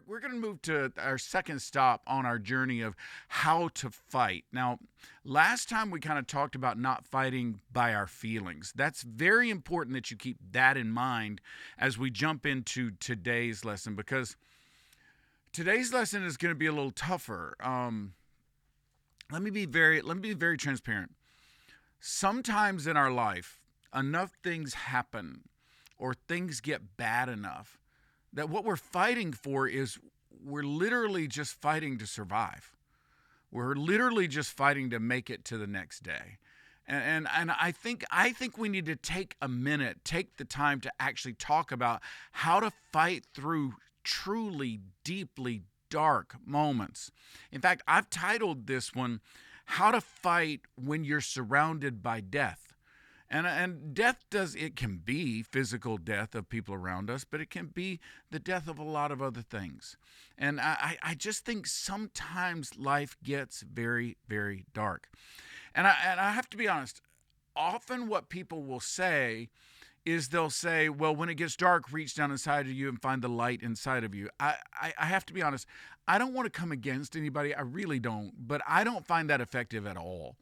we're going to move to our second stop on our journey of how to fight. Now, last time we kind of talked about not fighting by our feelings. That's very important that you keep that in mind as we jump into today's lesson, because today's lesson is going to be a little tougher. Let me be very transparent. Sometimes in our life, enough things happen or things get bad enough that what we're fighting for is we're literally just fighting to survive. We're literally just fighting to make it to the next day. And I think we need to take a minute, take the time to actually talk about how to fight through truly, deeply dark moments. In fact, I've titled this one, How to Fight When You're Surrounded by Death. And death it can be physical death of people around us, but it can be the death of a lot of other things. And I just think sometimes life gets very, very dark. And I have to be honest, often what people will say is they'll say, well, when it gets dark, reach down inside of you and find the light inside of you. I have to be honest, I don't want to come against anybody. I really don't. But I don't find that effective at all.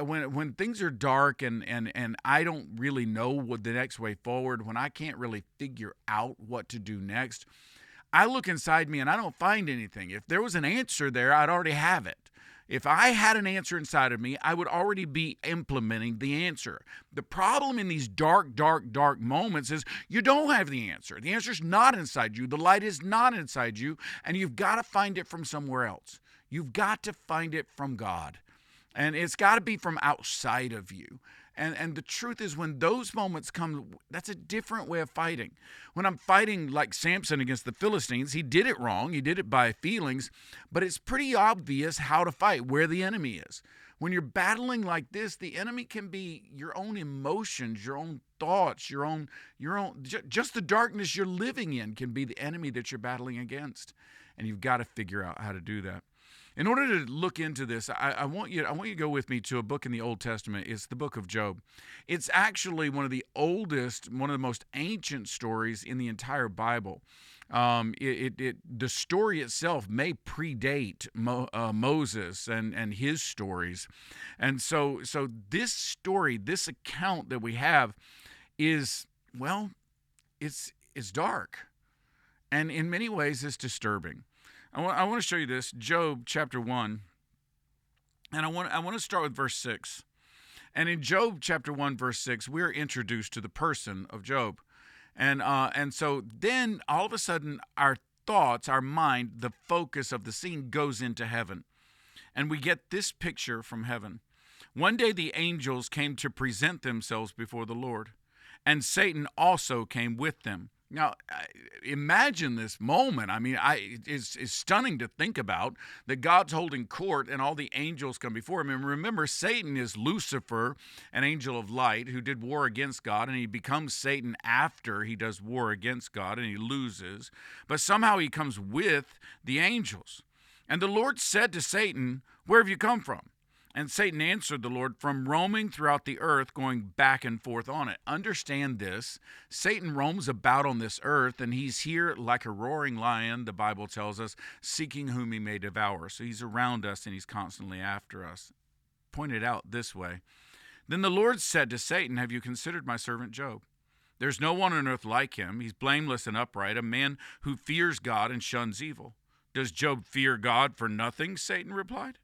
When things are dark and I don't really know what the next way forward, when I can't really figure out what to do next, I look inside me and I don't find anything. If there was an answer there, I'd already have it. If I had an answer inside of me, I would already be implementing the answer. The problem in these dark moments is you don't have the answer. The answer's not inside you. The light is not inside you, and you've got to find it from somewhere else. You've got to find it from God. And it's got to be from outside of you. And the truth is, when those moments come, that's a different way of fighting. When I'm fighting like Samson against the Philistines, he did it wrong. He did it by feelings. But it's pretty obvious how to fight, where the enemy is. When you're battling like this, the enemy can be your own emotions, your own thoughts, just the darkness you're living in can be the enemy that you're battling against. And you've got to figure out how to do that. In order to look into this, I want you to go with me to a book in the Old Testament. It's the book of Job. It's actually one of the oldest, one of the most ancient stories in the entire Bible. The story itself may predate Moses and his stories. And so this story, this account that we have is, well, it's dark. And in many ways, it's disturbing. I want to show you this, Job chapter 1, and I want to start with verse 6. And in Job chapter 1, verse 6, we're introduced to the person of Job. And so then all of a sudden our thoughts, our mind, the focus of the scene goes into heaven. And we get this picture from heaven. One day the angels came to present themselves before the Lord, and Satan also came with them. Now, imagine this moment. I mean, it's stunning to think about that God's holding court and all the angels come before him. And remember, Satan is Lucifer, an angel of light who did war against God, and he becomes Satan after he does war against God, and he loses. But somehow he comes with the angels. And the Lord said to Satan, "Where have you come from?" And Satan answered the Lord, "From roaming throughout the earth, going back and forth on it." Understand this. Satan roams about on this earth, and he's here like a roaring lion, the Bible tells us, seeking whom he may devour. So he's around us, and he's constantly after us. Pointed out this way. Then the Lord said to Satan, "Have you considered my servant Job? There's no one on earth like him. He's blameless and upright, a man who fears God and shuns evil." "Does Job fear God for nothing?" Satan replied.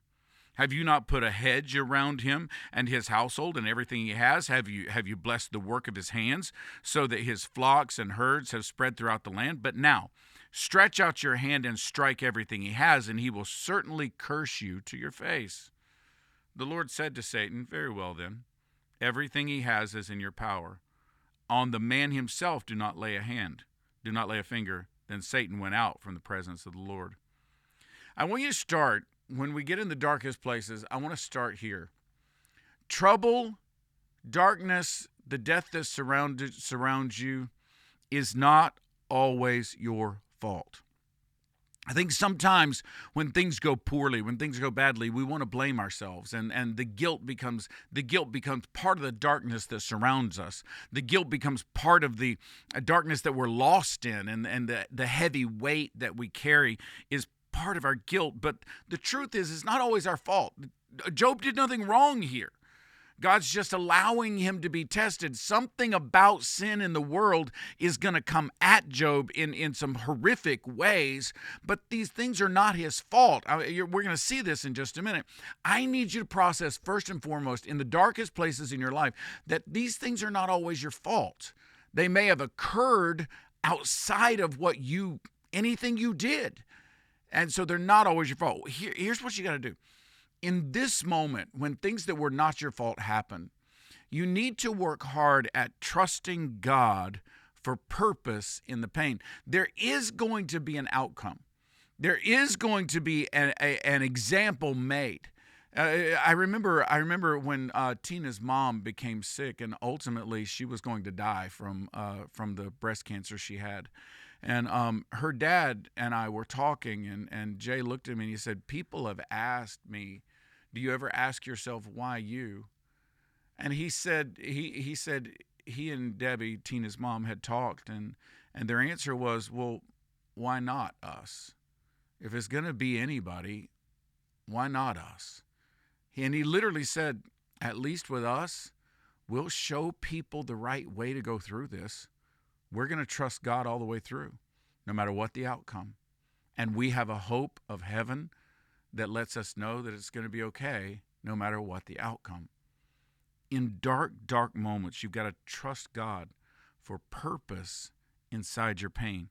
"Have you not put a hedge around him and his household and everything he has? Have you blessed the work of his hands so that his flocks and herds have spread throughout the land? But now stretch out your hand and strike everything he has, and he will certainly curse you to your face." The Lord said to Satan, "Very well then, everything he has is in your power. On the man himself do not lay a hand, do not lay a finger." Then Satan went out from the presence of the Lord. I want you to start. When we get in the darkest places, I want to start here. Trouble, darkness, the death that surrounds you is not always your fault. I think sometimes when things go poorly, when things go badly, we want to blame ourselves, and the guilt becomes part of the darkness that surrounds us. The guilt becomes part of the darkness that we're lost in, and the heavy weight that we carry is part of our guilt. But the truth is, it's not always our fault. Job did nothing wrong here. God's just allowing him to be tested. Something about sin in the world is going to come at Job in some horrific ways, but these things are not his fault. We're going to see this in just a minute. I need you to process first and foremost in the darkest places in your life that these things are not always your fault. They may have occurred outside of anything you did. And so they're not always your fault. Here's what you got to do. In this moment, when things that were not your fault happen, you need to work hard at trusting God for purpose in the pain. There is going to be an outcome. There is going to be an example made. I remember when Tina's mom became sick, and ultimately she was going to die from the breast cancer she had. And her dad and I were talking, and Jay looked at me and he said, "People have asked me, do you ever ask yourself why you?" And he said he and Debbie, Tina's mom, had talked, and their answer was, "Well, why not us? If it's going to be anybody, why not us?" And he literally said, "At least with us, we'll show people the right way to go through this. We're going to trust God all the way through, no matter what the outcome. And we have a hope of heaven that lets us know that it's going to be okay, no matter what the outcome." In dark, dark moments, you've got to trust God for purpose inside your pain.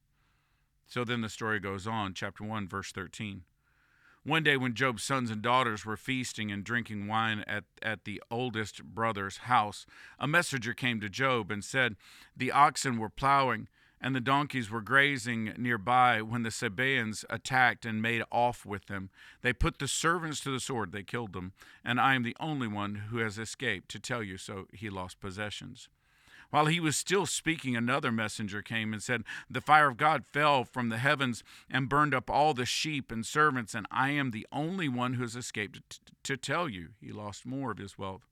So then the story goes on, chapter 1, verse 13. One day when Job's sons and daughters were feasting and drinking wine at the oldest brother's house, a messenger came to Job and said, "The oxen were plowing and the donkeys were grazing nearby when the Sabaeans attacked and made off with them. They put the servants to the sword, they killed them, and I am the only one who has escaped to tell you." So he lost possessions. While he was still speaking, another messenger came and said, "The fire of God fell from the heavens and burned up all the sheep and servants, and I am the only one who has escaped to tell you." He lost more of his wealth.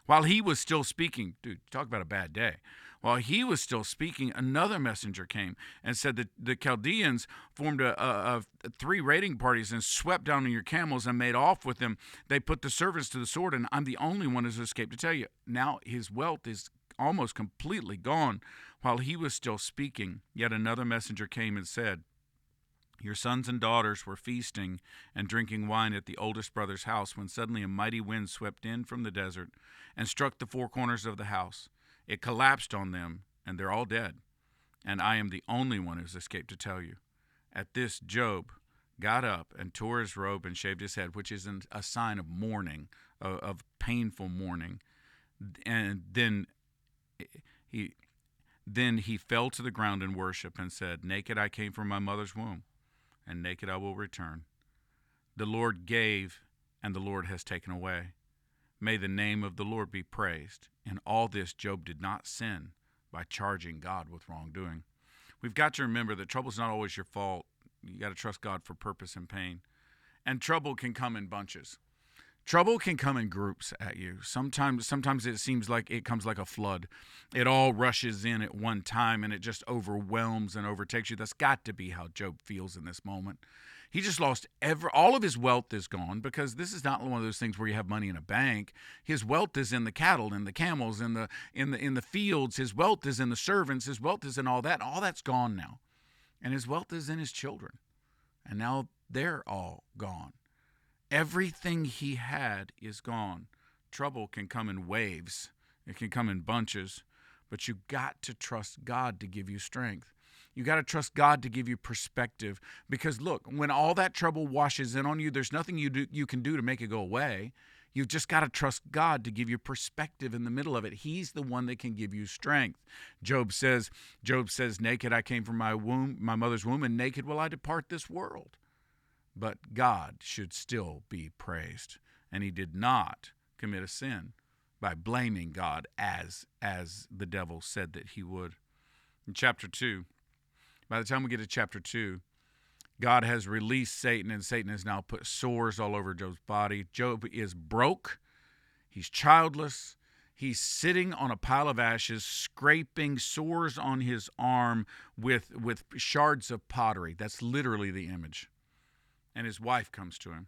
While he was still speaking, dude, talk about a bad day. While he was still speaking, another messenger came and said that the Chaldeans formed three raiding parties and swept down on your camels and made off with them. They put the servants to the sword, and I'm the only one who's escaped to tell you. Now his wealth is almost completely gone. While he was still speaking, yet another messenger came and said, "Your sons and daughters were feasting and drinking wine at the oldest brother's house when suddenly a mighty wind swept in from the desert and struck the four corners of the house. It collapsed on them, and they're all dead. And I am the only one who's escaped to tell you." At this, Job got up and tore his robe and shaved his head, which is a sign of mourning, of painful mourning. And then he fell to the ground in worship and said, "Naked I came from my mother's womb, and naked I will return. The Lord gave, and the Lord has taken away. May the name of the Lord be praised." In all this, Job did not sin by charging God with wrongdoing. We've got to remember that trouble's not always your fault. You got to trust God for purpose and pain. And trouble can come in bunches. Trouble can come in groups at you. Sometimes it seems like it comes like a flood. It all rushes in at one time and it just overwhelms and overtakes you. That's got to be how Job feels in this moment. He just lost all of his wealth is gone, because this is not one of those things where you have money in a bank. His wealth is in the cattle, in the camels, in the fields. His wealth is in the servants. His wealth is in all that. All that's gone now. And his wealth is in his children. And now they're all gone. Everything he had is gone. Trouble can come in waves. It can come in bunches. But you got to trust God to give you strength. You got to trust God to give you perspective. Because look, when all that trouble washes in on you, there's nothing you can do to make it go away. You've just got to trust God to give you perspective in the middle of it. He's the one that can give you strength. Job says, "Naked I came from my mother's womb, and naked will I depart this world." But God should still be praised. And he did not commit a sin by blaming God as the devil said that he would. In chapter 2, by the time we get to chapter 2, God has released Satan, and Satan has now put sores all over Job's body. Job is broke. He's childless. He's sitting on a pile of ashes, scraping sores on his arm with shards of pottery. That's literally the image. And his wife comes to him.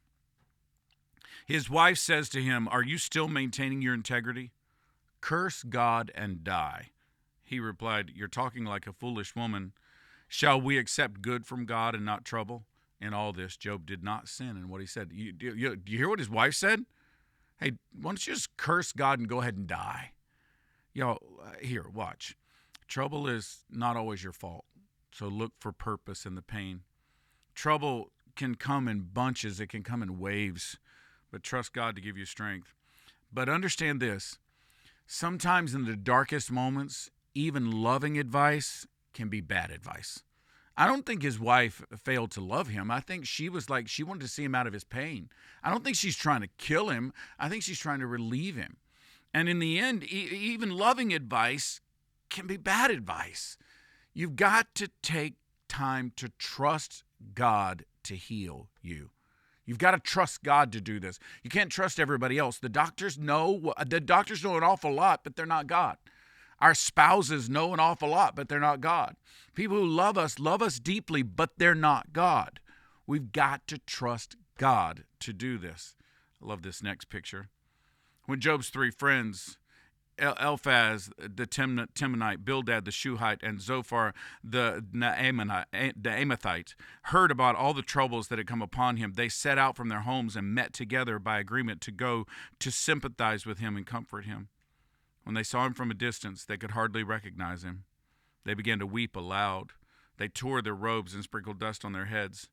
His wife says to him, "Are you still maintaining your integrity? Curse God and die." He replied, "You're talking like a foolish woman. Shall we accept good from God and not trouble?" In all this, Job did not sin in what he said. Do you hear what his wife said? Hey, why don't you just curse God and go ahead and die? Here, watch. Trouble is not always your fault, so look for purpose in the pain. Trouble can come in bunches. It can come in waves, but trust God to give you strength. But understand this. Sometimes in the darkest moments, even loving advice can be bad advice. I don't think his wife failed to love him. I think she wanted to see him out of his pain. I don't think she's trying to kill him. I think she's trying to relieve him. And in the end, even loving advice can be bad advice. You've got to take time to trust God to heal you. You've got to trust God to do this. You can't trust everybody else. The doctors know an awful lot, but they're not God. Our spouses know an awful lot, but they're not God. People who love us deeply, but they're not God. We've got to trust God to do this. I love this next picture. When Job's three friends, Eliphaz the Temanite, Bildad the Shuhite, and Zophar the Naamathite, heard about all the troubles that had come upon him, they set out from their homes and met together by agreement to go to sympathize with him and comfort him. When they saw him from a distance, they could hardly recognize him. They began to weep aloud. They tore their robes and sprinkled dust on their heads.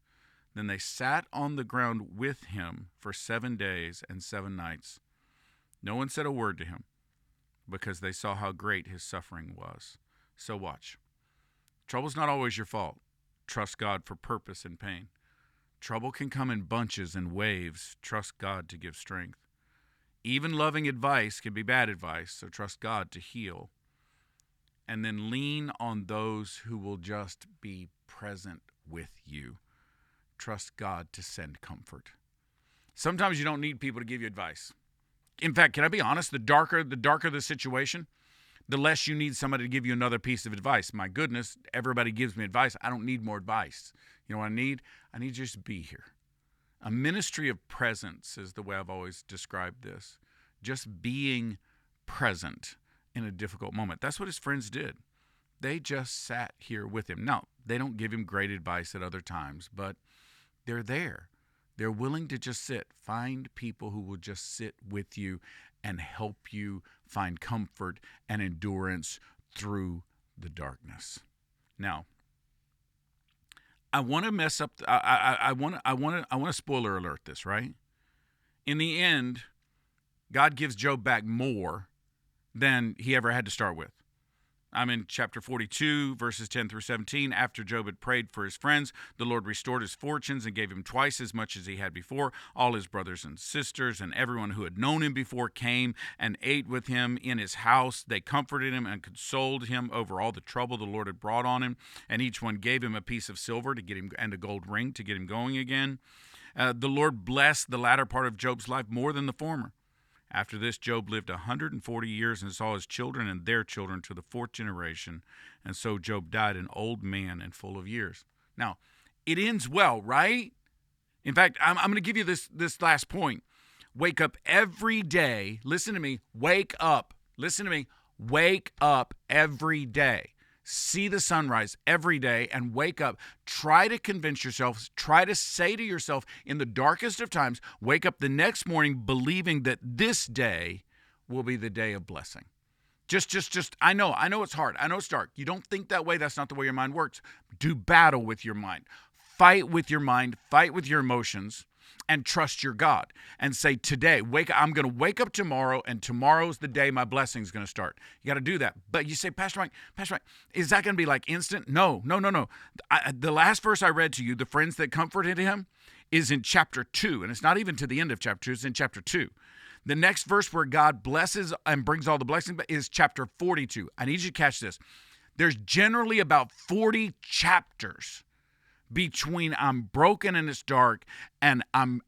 Then they sat on the ground with him for 7 days and 7 nights. No one said a word to him, because they saw how great his suffering was. So watch. Trouble's not always your fault. Trust God for purpose in pain. Trouble can come in bunches and waves. Trust God to give strength. Even loving advice can be bad advice, so trust God to heal. And then lean on those who will just be present with you. Trust God to send comfort. Sometimes you don't need people to give you advice. In fact, can I be honest? The darker the situation, the less you need somebody to give you another piece of advice. My goodness, everybody gives me advice. I don't need more advice. You know what I need? I need you to be here. A ministry of presence is the way I've always described this. Just being present in a difficult moment. That's what his friends did. They just sat here with him. Now, they don't give him great advice at other times, but they're there. They're willing to just sit. Find people who will just sit with you and help you find comfort and endurance through the darkness. Now, I want to mess up. I want to spoiler alert this, right? In the end, God gives Job back more than he ever had to start with. I'm in chapter 42, verses 10 through 17. After Job had prayed for his friends, the Lord restored his fortunes and gave him twice as much as he had before. All his brothers and sisters and everyone who had known him before came and ate with him in his house. They comforted him and consoled him over all the trouble the Lord had brought on him. And each one gave him a piece of silver to get him and a gold ring to get him going again. The Lord blessed the latter part of Job's life more than the former. After this, Job lived 140 years and saw his children and their children to the 4th generation. And so Job died an old man and full of years. Now, it ends well, right? In fact, I'm going to give you this last point. Wake up every day. Listen to me. Wake up. Listen to me. Wake up every day. See the sunrise every day and wake up. Try to convince yourself, try to say to yourself in the darkest of times, wake up the next morning believing that this day will be the day of blessing. Just, I know it's hard. I know it's dark. You don't think that way. That's not the way your mind works. Do battle with your mind. Fight with your mind. Fight with your emotions. And trust your God and say, today, I'm going to wake up tomorrow, and tomorrow's the day my blessing is going to start. You got to do that. But you say, Pastor Mike, is that going to be like instant? No. The last verse I read to you, the friends that comforted him, is in chapter 2. And it's not even to the end of chapter 2. It's in chapter 2. The next verse where God blesses and brings all the blessings is chapter 42. I need you to catch this. There's generally about 40 chapters between I'm broken and it's dark and I'm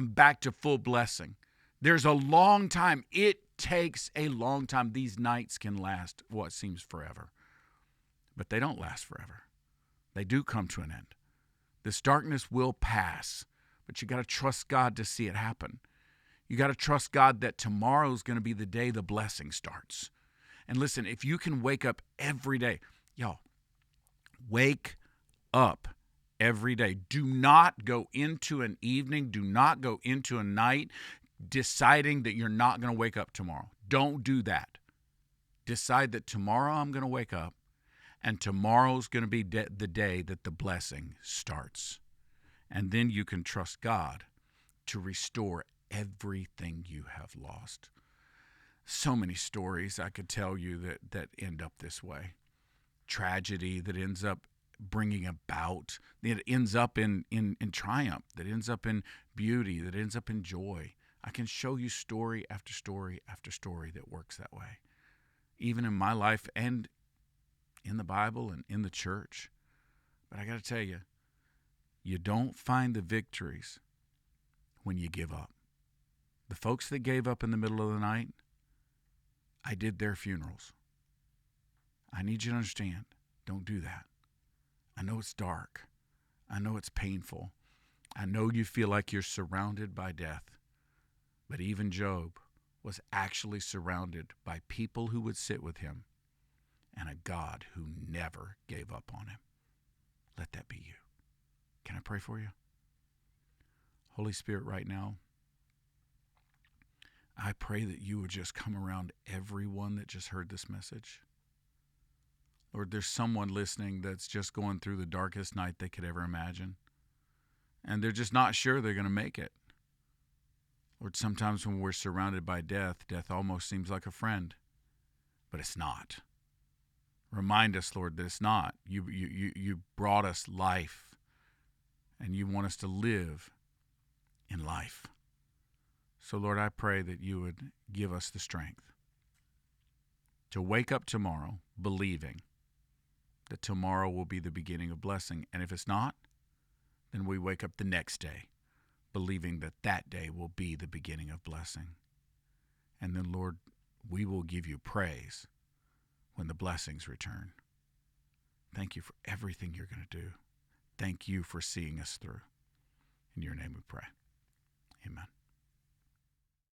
back to full blessing. There's a long time. It takes a long time. These nights can last what seems forever, but they don't last forever. They do come to an end. This darkness will pass, but you got to trust God to see it happen. You got to trust God that tomorrow is going to be the day the blessing starts. And listen, if you can wake up every day, y'all, wake up every day. Do not go into an evening, do not go into a night deciding that you're not going to wake up tomorrow. Don't do that. Decide that tomorrow I'm going to wake up, and tomorrow's going to be the day that the blessing starts. And then you can trust God to restore everything you have lost. So many stories I could tell you that end up this way. Tragedy that ends up bringing about, it ends up in triumph, that ends up in beauty, that ends up in joy. I can show you story after story after story that works that way, even in my life and in the Bible and in the church. But I got to tell you, you don't find the victories when you give up. The folks that gave up in the middle of the night, I did their funerals. I need you to understand, don't do that. I know it's dark. I know it's painful. I know you feel like you're surrounded by death. But even Job was actually surrounded by people who would sit with him and a God who never gave up on him. Let that be you. Can I pray for you? Holy Spirit, right now, I pray that you would just come around everyone that just heard this message. Lord, there's someone listening that's just going through the darkest night they could ever imagine, and they're just not sure they're going to make it. Lord, sometimes when we're surrounded by death, death almost seems like a friend, but it's not. Remind us, Lord, that it's not. You brought us life, and you want us to live in life. So, Lord, I pray that you would give us the strength to wake up tomorrow believing that tomorrow will be the beginning of blessing. And if it's not, then we wake up the next day believing that that day will be the beginning of blessing. And then, Lord, we will give you praise when the blessings return. Thank you for everything you're going to do. Thank you for seeing us through. In your name we pray. Amen.